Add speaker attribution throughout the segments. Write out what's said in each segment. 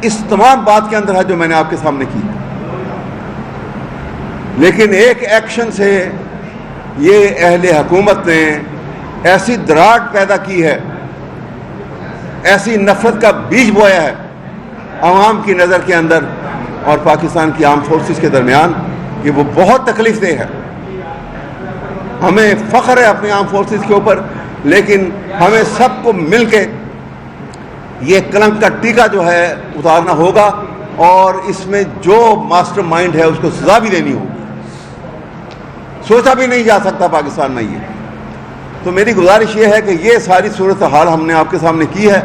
Speaker 1: اس تمام بات کے اندر ہے جو میں نے آپ کے سامنے کی. لیکن ایک ایکشن سے یہ اہل حکومت نے ایسی دراڑ پیدا کی ہے, ایسی نفرت کا بیج بویا ہے عوام کی نظر کے اندر اور پاکستان کی آرم فورسز کے درمیان کہ وہ بہت تکلیف دہ ہے. ہمیں فخر ہے اپنی آرم فورسز کے اوپر, لیکن ہمیں سب کو مل کے یہ کلنک کا ٹیکہ جو ہے اتارنا ہوگا, اور اس میں جو ماسٹر مائنڈ ہے اس کو سزا بھی دینی ہوگی. سوچا بھی نہیں جا سکتا پاکستان میں یہ. تو میری گزارش یہ ہے کہ یہ ساری صورتحال ہم نے آپ کے سامنے کی ہے.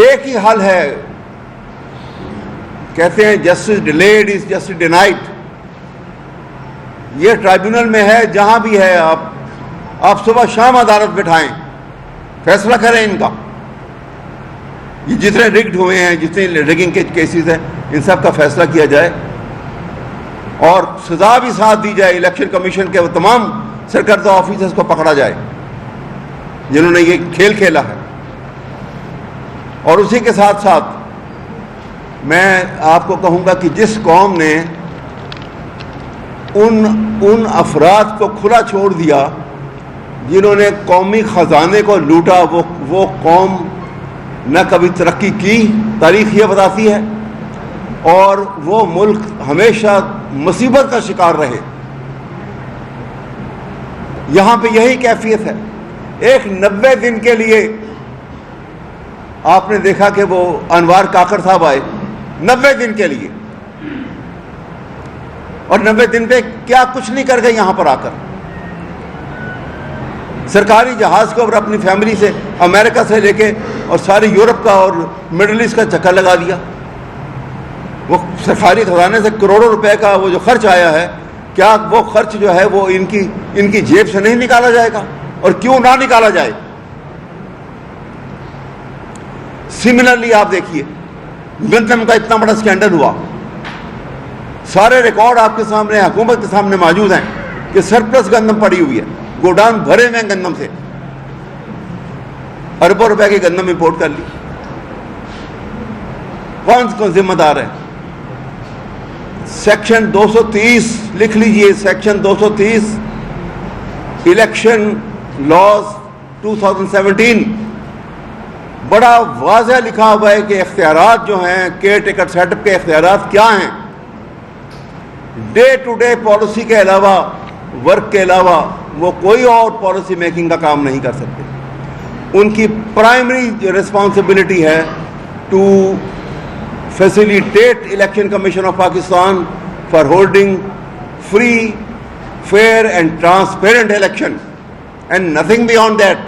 Speaker 1: ایک ہی حل ہے, کہتے ہیں justice delayed is justice denied. یہ ٹرائیبیونل میں ہے, جہاں بھی ہے آپ صبح شام عدالت بٹھائیں, فیصلہ کریں ان کا. یہ جتنے رگڈ ہوئے ہیں, جتنے رگنگ کے کیسز ہیں, ان سب کا فیصلہ کیا جائے اور سزا بھی ساتھ دی جائے. الیکشن کمیشن کے تمام سرکردہ آفیسرز کو پکڑا جائے جنہوں نے یہ کھیل کھیلا ہے. اور اسی کے ساتھ ساتھ میں آپ کو کہوں گا کہ جس قوم نے ان افراد کو کھلا چھوڑ دیا جنہوں نے قومی خزانے کو لوٹا, وہ قوم نہ کبھی ترقی کی, تاریخ یہ بتاتی ہے, اور وہ ملک ہمیشہ مصیبت کا شکار رہے. یہاں پہ یہی کیفیت ہے. ایک 90 دن کے لیے آپ نے دیکھا کہ وہ انوار کاکڑ صاحب آئے 90 دن کے لیے, اور 90 دن پہ کیا کچھ نہیں کر گئے. یہاں پر آ کر سرکاری جہاز کو اور اپنی فیملی سے امریکہ سے لے کے اور ساری یورپ کا اور مڈل ایسٹ کا چکر لگا دیا. وہ سرکاری خزانے سے کروڑوں روپے کا وہ جو خرچ آیا ہے, کیا وہ خرچ جو ہے وہ ان کی جیب سے نہیں نکالا جائے گا؟ اور کیوں نہ نکالا جائے؟ سملرلی آپ دیکھیے گندم کا اتنا بڑا سکینڈل ہوا, سارے ریکارڈ آپ کے سامنے حکومت کے سامنے موجود ہیں کہ سرپلس گندم پڑی ہوئی ہے, گوڈاؤن بھرے ہوئے گندم سے, اربوں روپے کی گندم امپورٹ کر لی. کون ذمہ دار ہے؟ سیکشن 230 لکھ لیجئے, سیکشن 230 الیکشن لاز 2017 بڑا واضح لکھا ہوا ہے کہ اختیارات جو ہیں کیئر ٹیکر سیٹ اپ کے اختیارات کیا ہیں. ڈے ٹو ڈے پالیسی کے علاوہ, ورک کے علاوہ وہ کوئی اور پالیسی میکنگ کا کام نہیں کر سکتے. ان کی پرائمری ریسپانسبلٹی ہے to facilitate Election Commission of Pakistan for holding free, fair and transparent election and nothing beyond that.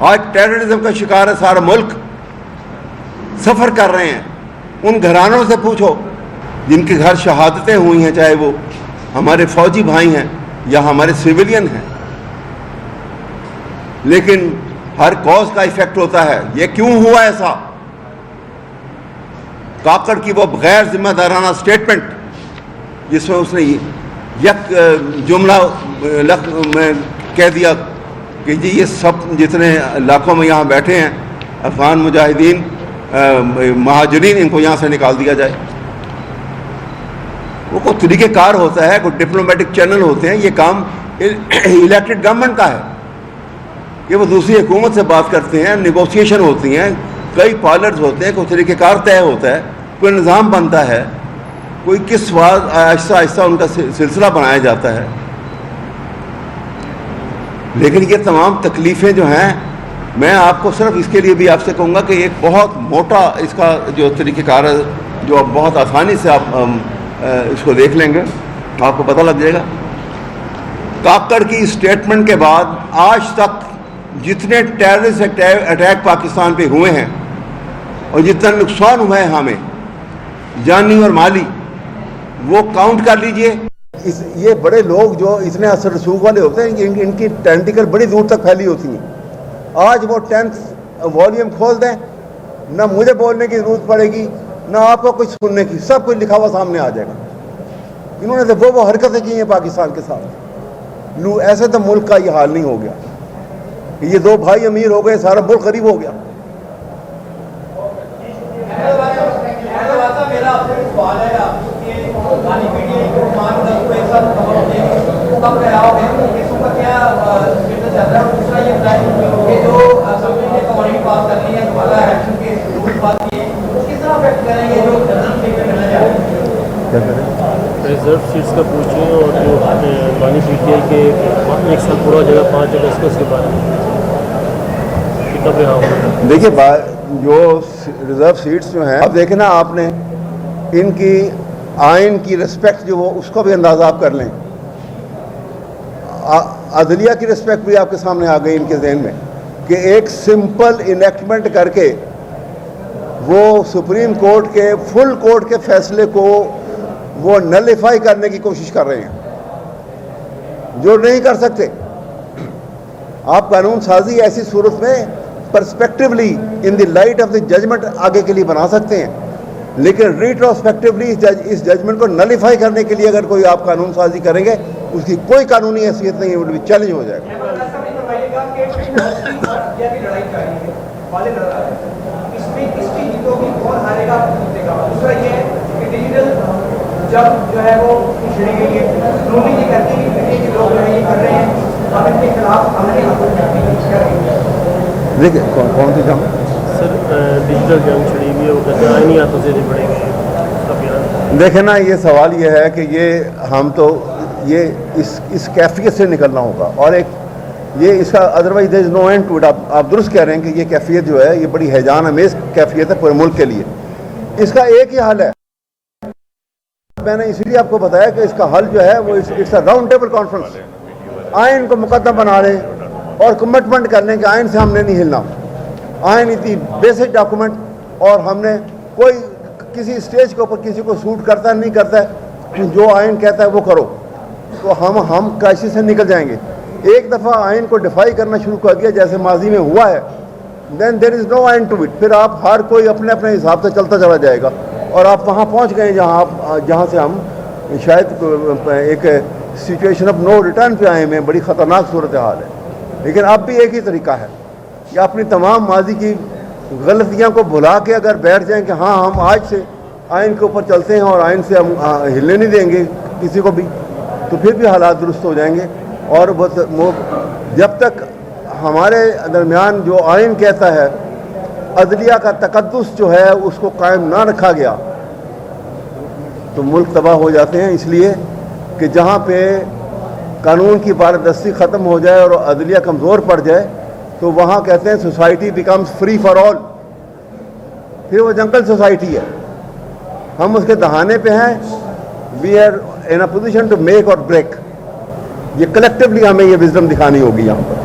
Speaker 1: آج ٹیررزم کا شکار ہے سارا ملک, سفر کر رہے ہیں. ان گھرانوں سے پوچھو جن کے گھر شہادتیں ہوئی ہیں, چاہے وہ ہمارے فوجی بھائی ہیں یا ہمارے سویلین ہیں, لیکن ہر کوز کا ایفیکٹ ہوتا ہے. یہ کیوں ہوا ایسا؟ کاکڑ کی وہ غیر ذمہ دارانہ سٹیٹمنٹ جس میں اس نے یک جملہ میں کہہ دیا کہ جی یہ سب جتنے لاکھوں میں یہاں بیٹھے ہیں افغان مجاہدین مہاجرین, ان کو یہاں سے نکال دیا جائے. وہ کوئی طریقہ کار ہوتا ہے, کوئی ڈپلومیٹک چینل ہوتے ہیں. یہ کام الیکٹڈ گورنمنٹ کا ہے کہ وہ دوسری حکومت سے بات کرتے ہیں, نیگوسیشن ہوتی ہیں, کئی پارلرز ہوتے ہیں, کوئی طریقہ کار طے ہوتا ہے, کوئی نظام بنتا ہے, کوئی کس بات آہستہ آہستہ ان کا سلسلہ بنایا جاتا ہے. لیکن یہ تمام تکلیفیں جو ہیں, میں آپ کو صرف اس کے لیے بھی آپ سے کہوں گا کہ ایک بہت موٹا اس کا جو طریقہ کار ہے, جو آپ بہت آسانی سے آپ اس کو دیکھ لیں گے, آپ کو پتہ لگ جائے گا. کاکڑ کی اسٹیٹمنٹ کے بعد آج تک جتنے ٹیررسٹ اٹیک پاکستان پہ ہوئے ہیں اور جتنا نقصان ہوا ہے ہمیں جانی اور مالی, وہ کاؤنٹ کر لیجئے. یہ بڑے لوگ جو اتنے اثر رسوخ والے ہوتے ہیں, ان کی ٹینٹیکل بڑی دور تک پھیلی ہوتی ہیں. آج وہ 10th والیوم کھول دیں, نہ مجھے بولنے کی ضرورت پڑے گی نہ آپ کو کچھ سننے کی, سب کچھ لکھا ہوا سامنے آ جائے گا. انہوں نے تو وہ حرکتیں کی ہیں پاکستان کے ساتھ. ایسے تو ملک کا یہ حال نہیں ہو گیا. یہ دو بھائی امیر ہو گئے, سارا ملک غریب ہو گیا.
Speaker 2: میرا آپ سے سوال ہے آپ کے پانی پی ٹی آئی کو مان کو ایک ساتھ کب رہا ہوگا کیسوں کا کیا اسٹیٹس چل رہا ہے اور دوسرا یہ بتائیں کہ جو اسمبلی نے قوانین پاس کرنی ہے دوبارہ الیکشن کے رول پاس کیے کس طرح افیکٹ کریں گے جو جنرل سیٹ میں ملنا چاہ رہے ہیں
Speaker 3: ریزرو سیٹس کا پوچھیں اور جو پانی پی ٹی آئی کے ایک سال پورا جگہ 5 جگہ اس کے بارے میں کب رہا ہوگا.
Speaker 1: دیکھیے جو ریزرو سیٹس جو ہیں اب دیکھیں نا آپ نے ان کی آئین کی رسپیکٹ جو وہ اس کو بھی اندازہ آپ کر لیں. عدلیہ کی رسپیکٹ بھی آپ کے سامنے آ گئی ان کے ذہن میں کہ ایک سمپل انیکٹمنٹ کر کے وہ سپریم کورٹ کے فل کورٹ کے فیصلے کو وہ نلیفائی کرنے کی کوشش کر رہے ہیں جو نہیں کر سکتے. آپ قانون سازی ایسی صورت میں prospectively in the light of the judgment آگے کے لیے بنا سکتے ہیں, لیکن ریٹروسپیکٹیولی اس ججمنٹ کو نلیفائی کرنے کے لیے اگر کوئی آپ قانون سازی کریں گے اس کی کوئی قانونی حیثیت نہیں, وہ چیلنج ہو جائے گا.
Speaker 2: جب جو ہے وہ چھڑی گئی ہے انہوں نے یہ کرتے ہیں کہ لوگ جو ہے یہ کر رہے ہیں ہم ان کے خلاف عملی
Speaker 1: دیکھیں کون سی جنگ
Speaker 3: سر ڈیجیٹل جنگ چھڑی ہوئی ہے وہ کہتے ہیں آئینی ہاتھوں سے پڑیں گے.
Speaker 1: دیکھیں نا یہ سوال یہ ہے کہ یہ ہم تو یہ اس کیفیت سے نکلنا ہوگا اور ایک یہ اس کا otherwise there is no end to it. آپ درست کہہ رہے ہیں کہ یہ کیفیت جو ہے یہ بڑی ہیجان امیز کیفیت ہے پورے ملک کے لیے. اس کا ایک ہی حل ہے, میں نے اسی لیے آپ کو بتایا کہ اس کا حل جو ہے وہ it's a round table conference. آئین کو مقدم بنا لیں اور کمٹمنٹ کر لیں کہ آئین سے ہم نے نہیں ہلنا. آئین اتنی بیسک ڈاکومنٹ اور ہم نے کوئی کسی اسٹیج کے اوپر کسی کو سوٹ کرتا ہے نہیں کرتا ہے, جو آئین کہتا ہے وہ کرو, تو ہم کرائسس سے نکل جائیں گے. ایک دفعہ آئین کو ڈیفائی کرنا شروع کر دیا جیسے ماضی میں ہوا ہے, دین دیر is no end to it. پھر آپ ہر کوئی اپنے اپنے حساب سے چلتا چلا جائے گا اور آپ وہاں پہنچ گئے جہاں سے ہم شاید ایک سچویشن آف نو ریٹرن پہ آئے ہیں. بڑی خطرناک صورتحال ہے, لیکن اب بھی ایک ہی طریقہ ہے کہ اپنی تمام ماضی کی غلطیاں کو بھلا کے اگر بیٹھ جائیں کہ ہاں ہم آج سے آئین کے اوپر چلتے ہیں اور آئین سے ہم ہلنے نہیں دیں گے کسی کو بھی, تو پھر بھی حالات درست ہو جائیں گے. اور جب تک ہمارے درمیان جو آئین کہتا ہے عدلیہ کا تقدس جو ہے اس کو قائم نہ رکھا گیا تو ملک تباہ ہو جاتے ہیں. اس لیے کہ جہاں پہ قانون کی بالادستی ختم ہو جائے اور عدلیہ کمزور پڑ جائے تو وہاں کہتے ہیں society becomes free for all, پھر وہ جنگل سوسائٹی ہے. ہم اس کے دہانے پہ ہیں. We are in a position to make or break. یہ کلیکٹیولی ہمیں یہ وزڈم دکھانی ہوگی یہاں پر.